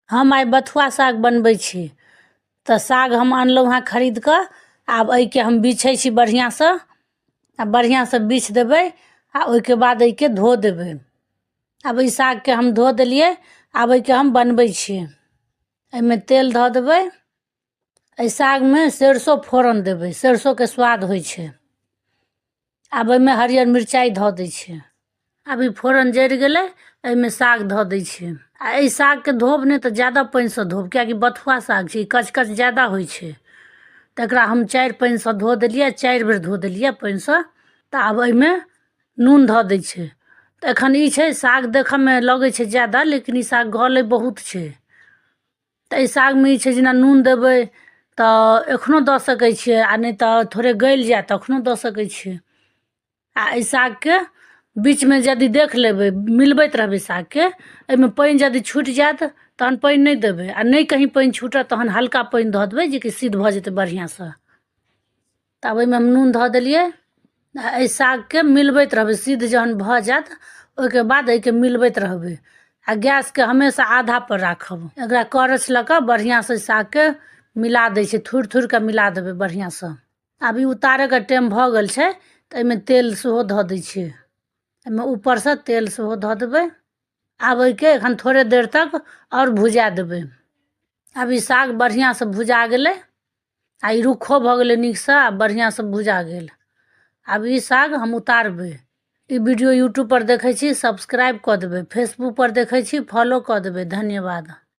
हम आइ बथुआ साग बनबै छी। तऽ साग हम अनलहुँ हँ खरीद कऽ। आब एहिके हम बिछै छी बढ़िआँसँ। आ बढ़िआँसँ बिछ देबै आ ओहिके बाद एहिके धो देबै। आब ई सागके हम धो देलिए। आब एहिके हम बनबै छी। एहिमे तेल धऽ देबै। एहि सागमे सरिसो फोरन देबै, सरिसोके स्वाद होइ छै। आब एहिमे हरियर मिरचाइ धऽ दै छिए। आब ई फोरन जरि गेलै, एहिमे साग धऽ दै छिए। आ एहि सागके धोब नहि तऽ ज़्यादा पानिसँ धोब, किएकि बथुआ साग छै, ई कच ज़्यादा होइ छै। तऽ एकरा हम 4 पानिसँ धो देलिए, 4 बेर धो देलिए पानिसँ। तऽ आब एहिमे नून धऽ दै छै। तऽ एखन ई छै साग देखऽमे लगै छै ज़्यादा, लेकिन ई साग गलै बहुत छै। तऽ एहि सागमे ई छै जेना नून देबै तऽ एखनो दऽ सकै छिए, आ नहि तऽ थोड़े गलि जाएत तखनो दऽ सकै छिए। आ एहि सागके बीचमे यदि देख लेबै, मिलबैत रहबै सागके, एहिमे पानि यदि छुटि जाएत तहन पानि नहि देबै। आ नहि कहीं पानि छूटत तहन हल्का पानि धऽ देबै, जेकि सिद्ध भऽ जेतै बढ़िआँसँ। तब एहिमे हम नून धऽ देलिए। आ एहि सागके मिलबैत रहबै, सिद्ध जहन भऽ जाएत ओहिके बाद एहिके मिलबैत रहबै। आ गैसके हमेशा आधापर राखब। एकरा करछ लऽ कऽ बढ़िआँसँ सागके मिला दै छै, थुड़ि थुड़िकऽ मिला देबै बढ़िआँसँ। आब ई उतारैके टाइम भऽ गेल छै, तऽ एहिमे तेल सेहो धऽ दै छिए। एहिमे ऊपरसँ तेल सेहो धऽ देबै। आब एहिके एखन थोड़े देर तक आओर भुजा देबै। आब ई साग बढ़िआँसँ भुजा गेलै। आ ई रुक्खो भऽ गेलै नीकसँ, आ बढ़िआँसँ भुजा गेल। आब ई साग हम उतारबै। ई वीडियो यूट्यूब पर देखै छी, सब्सक्राइब कऽ देबै। फेसबुक पर देखै छी, फॉलो कऽ देबै। धन्यवाद।